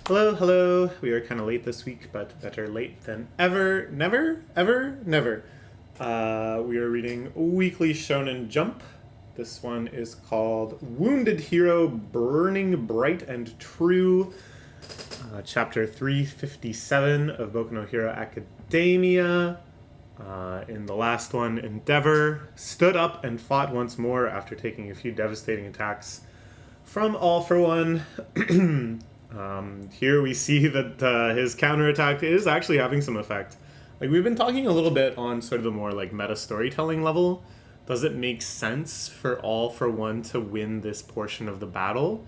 Hello, hello. We are kind of late this week, but better late than ever. Never, ever, never. We are reading Weekly Shonen Jump. This one is called Wounded Hero Burning Bright and True, chapter 357 of Boku no Hero Academia. In the last one, Endeavor stood up and fought once more after taking a few devastating attacks from All for One. Here we see that his counterattack is actually having some effect. Like, we've been talking a little bit on sort of the more like meta storytelling level. Does it make sense for All for One to win this portion of the battle?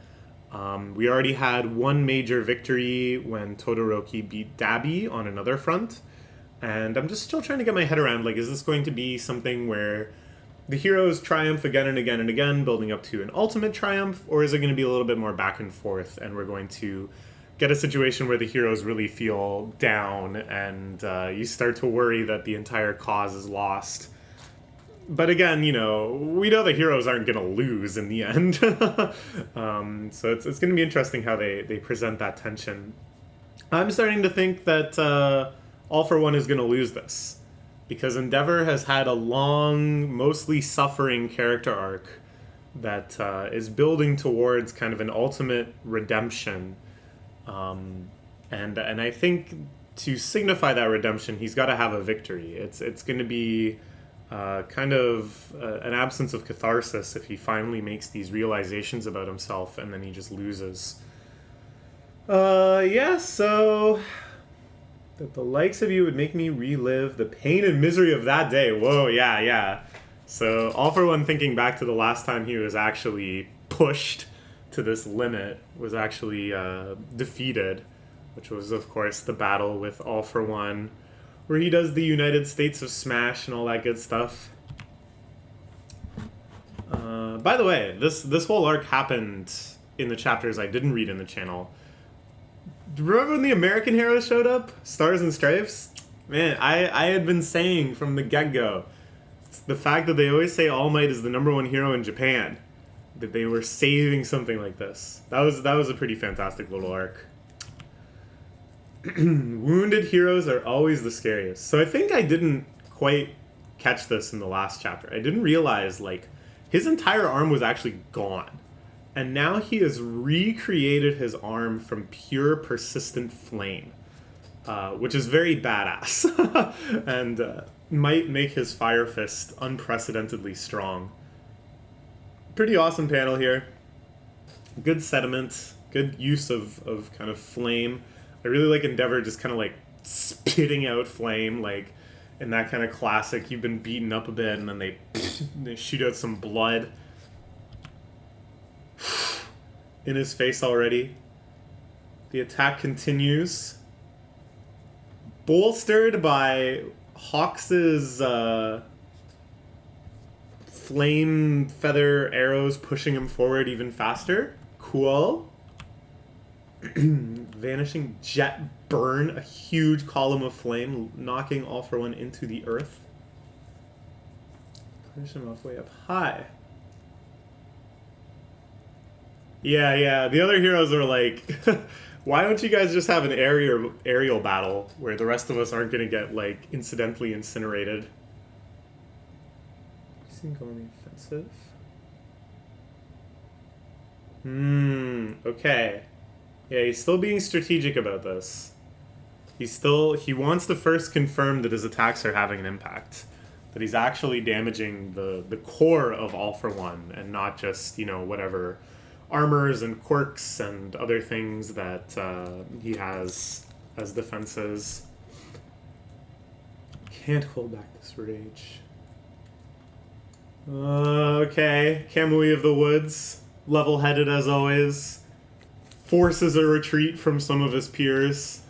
We already had one major victory when Todoroki beat Dabi on another front. And I'm just still trying to get my head around, like, is this going to be something where the heroes triumph again and again and again, building up to an ultimate triumph, or is it going to be a little bit more back and forth, and we're going to get a situation where the heroes really feel down, and you start to worry that the entire cause is lost? But again, we know the heroes aren't going to lose in the end. So it's going to be interesting how they present that tension. I'm starting to think that All for One is going to lose this, because Endeavor has had a long, mostly suffering character arc that is building towards kind of an ultimate redemption. And I think to signify that redemption, he's got to have a victory. It's going to be kind of an absence of catharsis if he finally makes these realizations about himself and then he just loses. So that the likes of you would make me relive the pain and misery of that day. Whoa, yeah. So, All for One, thinking back to the last time he was actually pushed to this limit, was actually defeated, which was, of course, the battle with All for One, where he does the United States of Smash and all that good stuff. By the way, this whole arc happened in the chapters I didn't read in the channel. Remember when the American heroes showed up? Stars and Stripes? Man, I had been saying from the get-go, the fact that they always say All Might is the #1 hero in Japan, that they were saving something like this. That was a pretty fantastic little arc. Wounded heroes are always the scariest. So I think I didn't quite catch this in the last chapter. I didn't realize, like, his entire arm was actually gone. And now he has recreated his arm from pure persistent flame, which is very badass, and might make his Fire Fist unprecedentedly strong. Pretty awesome panel here. Good sediment, good use of kind of flame. I really like Endeavor just kind of like spitting out flame, like in that kind of classic, you've been beaten up a bit and then they shoot out some blood in his face already. The attack continues, bolstered by Hawks's flame feather arrows pushing him forward even faster. Cool. Vanishing jet burn, a huge column of flame, knocking All for One into the earth. Push him off way up high. Yeah. The other heroes are like, why don't you guys just have an aerial battle where the rest of us aren't going to get, like, incidentally incinerated? You seem going offensive. Okay. Yeah, he's still being strategic about this. He wants to first confirm that his attacks are having an impact. That he's actually damaging the core of All for One and not just, whatever armors and quirks and other things that he has as defenses. Can't hold back this rage. Okay, Kamui of the Woods, level-headed as always, forces a retreat from some of his peers.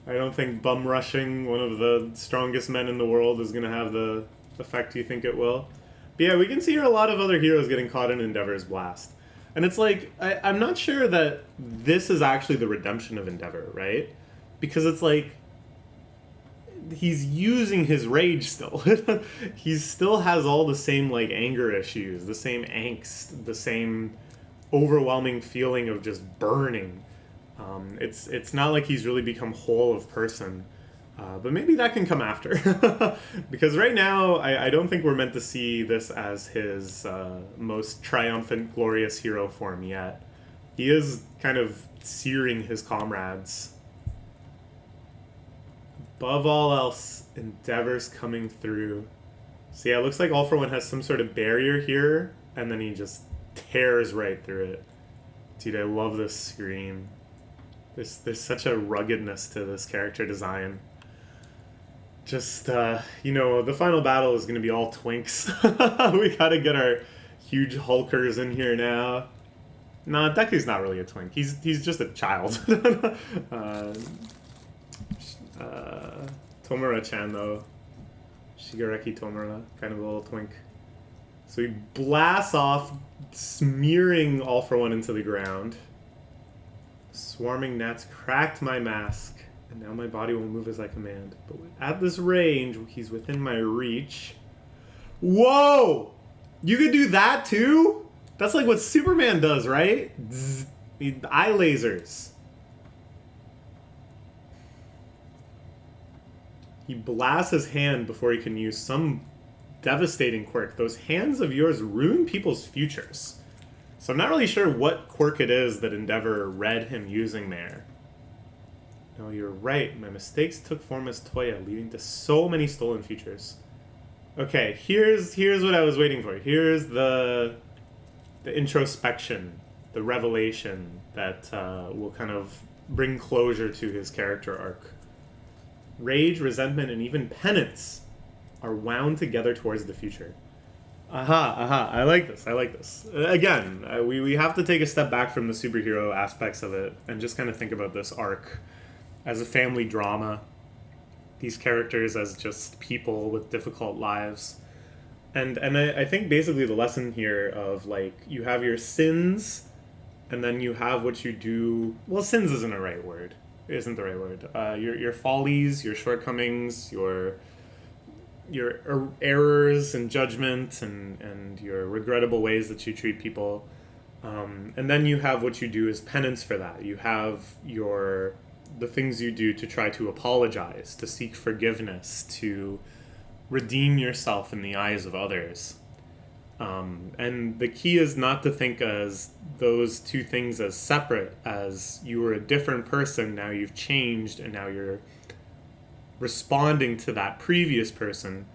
I don't think bum rushing one of the strongest men in the world is going to have the effect you think it will. But yeah, we can see here a lot of other heroes getting caught in Endeavor's blast. And it's like, I'm not sure that this is actually the redemption of Endeavor, right? Because it's like, he's using his rage still. He still has all the same, like, anger issues, the same angst, the same overwhelming feeling of just burning. It's not like he's really become whole of person. But maybe that can come after. Because right now, I don't think we're meant to see this as his most triumphant, glorious hero form yet. He is kind of searing his comrades. Above all else, Endeavor's coming through. So yeah, it looks like All for One has some sort of barrier here, and then he just tears right through it. Dude, I love this screen. There's such a ruggedness to this character design. Just, you know, the final battle is going to be all twinks. We gotta get our huge hulkers in here now. Nah, Deku's not really a twink. He's just a child. Tomura-chan, though. Shigareki Tomura, kind of a little twink. So he blasts off, smearing All for One into the ground. Swarming gnats cracked my mask, and now my body will move as I command. But at this range, he's within my reach. Whoa! You could do that too? That's like what Superman does, right? Zzz, eye lasers. He blasts his hand before he can use some devastating quirk. Those hands of yours ruin people's futures. So I'm not really sure what quirk it is that Endeavor read him using there. No, you're right. My mistakes took form as Toya, leading to so many stolen futures. Okay, here's what I was waiting for. Here's the introspection, the revelation that will kind of bring closure to his character arc. Rage, resentment, and even penance are wound together towards the future. I like this. Again, we have to take a step back from the superhero aspects of it and just kind of think about this arc as a family drama. These characters as just people with difficult lives. And I think basically the lesson here of, like, you have your sins, and then you have what you do. Well, sins isn't the right word. Your follies, your shortcomings, your errors and judgment, and your regrettable ways that you treat people. And then you have what you do as penance for that. You have the things you do to try to apologize, to seek forgiveness, to redeem yourself in the eyes of others. And the key is not to think as those two things as separate, as you were a different person, now you've changed, and now you're responding to that previous person,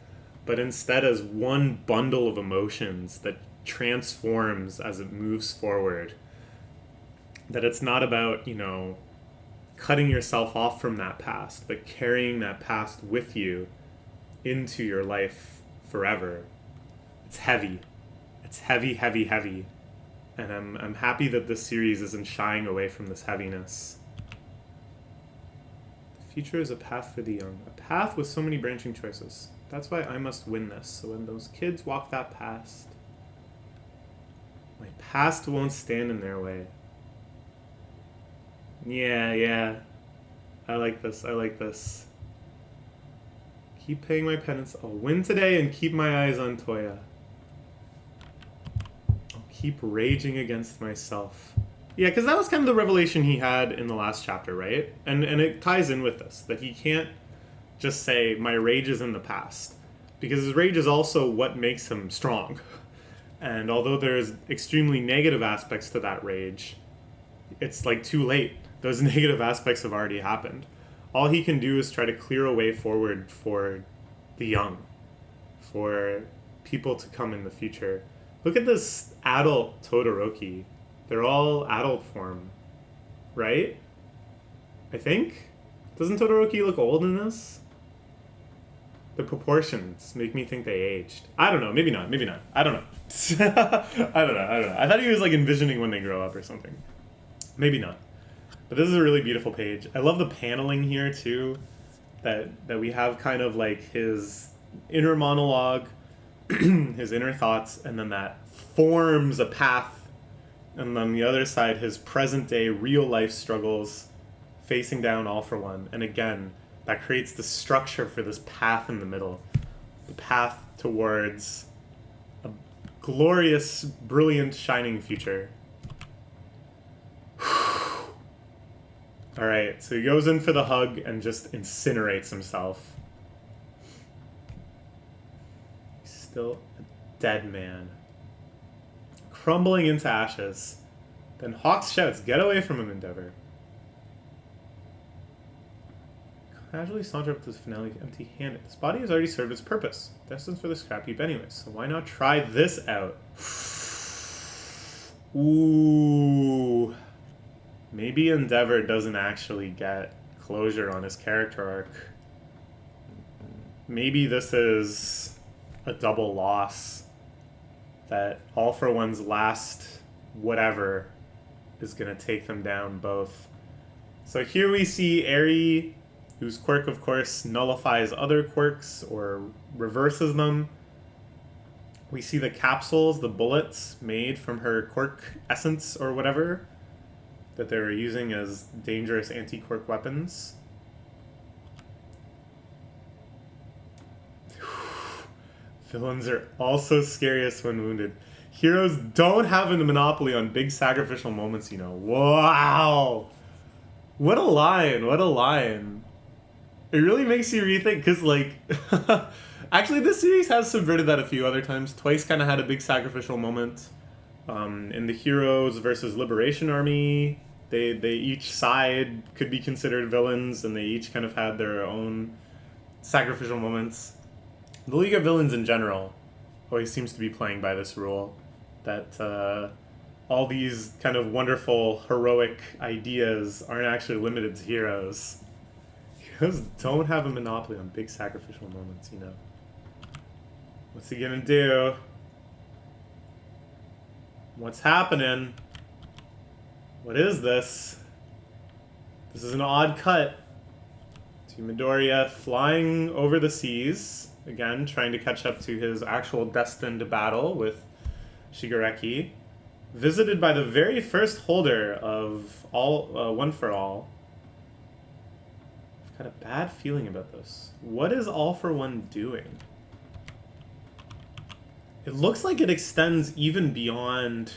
but instead as one bundle of emotions that transforms as it moves forward. That it's not about, you know, cutting yourself off from that past, but carrying that past with you into your life forever. It's heavy. It's heavy, heavy, heavy. And I'm happy that this series isn't shying away from this heaviness. The future is a path for the young. A path with so many branching choices. That's why I must win this. So when those kids walk that past, my past won't stand in their way. Yeah. I like this. Keep paying my penance. I'll win today and keep my eyes on Toya. I'll keep raging against myself. Yeah, because that was kind of the revelation he had in the last chapter, right? And it ties in with this, that he can't just say, my rage is in the past. Because his rage is also what makes him strong. And although there's extremely negative aspects to that rage, it's like too late. Those negative aspects have already happened. All he can do is try to clear a way forward for the young, for people to come in the future. Look at this adult Todoroki. They're all adult form, right? I think? Doesn't Todoroki look old in this? The proportions make me think they aged. I don't know. Maybe not. I don't know. I don't know. I thought he was like envisioning when they grow up or something. Maybe not. But this is a really beautiful page. I love the paneling here too. That we have kind of like his inner monologue, his inner thoughts, and then that forms a path. And on the other side, his present day real life struggles facing down All for One. And again, that creates the structure for this path in the middle. The path towards a glorious, brilliant, shining future. Alright, so he goes in for the hug and just incinerates himself. He's still a dead man. Crumbling into ashes. Then Hawks shouts, "Get away from him, Endeavor." Casually saunter up to the finale empty-handed. This body has already served its purpose. Destined for the scrap heap anyways, so why not try this out? Ooh. Maybe Endeavor doesn't actually get closure on his character arc. Maybe this is a double loss. That All for One's last whatever is going to take them down both. So here we see Eri, whose quirk, of course, nullifies other quirks or reverses them. We see the capsules, the bullets made from her quirk essence or whatever that they were using as dangerous anti-quirk weapons. Villains are also scariest when wounded. Heroes don't have a monopoly on big sacrificial moments, you know. Wow! What a line, what a line. It really makes you rethink, because, like... Actually, this series has subverted that a few other times. Twice kind of had a big sacrificial moment. In the Heroes versus Liberation Army, they each side could be considered villains, and they each kind of had their own sacrificial moments. The League of Villains in general always seems to be playing by this rule, that all these kind of wonderful, heroic ideas aren't actually limited to heroes. Heroes don't have a monopoly on big sacrificial moments, you know. What's he gonna do? What's happening? What is this? This is an odd cut to Midoriya flying over the seas, again, trying to catch up to his actual destined battle with Shigaraki, visited by the very first holder of One for All. I've got a bad feeling about this. What is All for One doing? It looks like it extends even beyond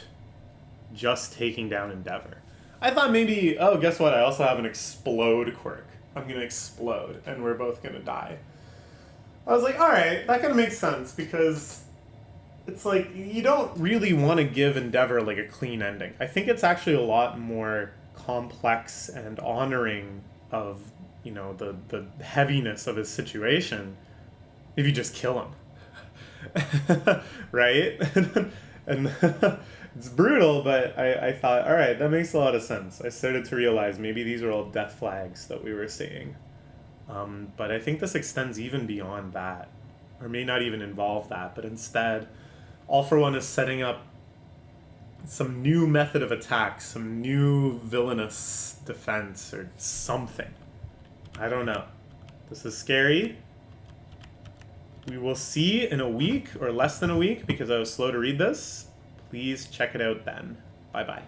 just taking down Endeavor. I thought maybe, oh, guess what? I also have an explode quirk. I'm gonna explode, and we're both gonna die. I was like, alright, that kind of makes sense, because it's like, you don't really want to give Endeavor, like, a clean ending. I think it's actually a lot more complex and honoring of, you know, the heaviness of his situation if you just kill him. Right? And it's brutal, but I thought, alright, that makes a lot of sense. I started to realize maybe these were all death flags that we were seeing. But I think this extends even beyond that. Or may not even involve that, but instead, All for One is setting up some new method of attack, some new villainous defense, or something. I don't know. This is scary. We will see in a week, or less than a week, because I was slow to read this. Please check it out then. Bye-bye.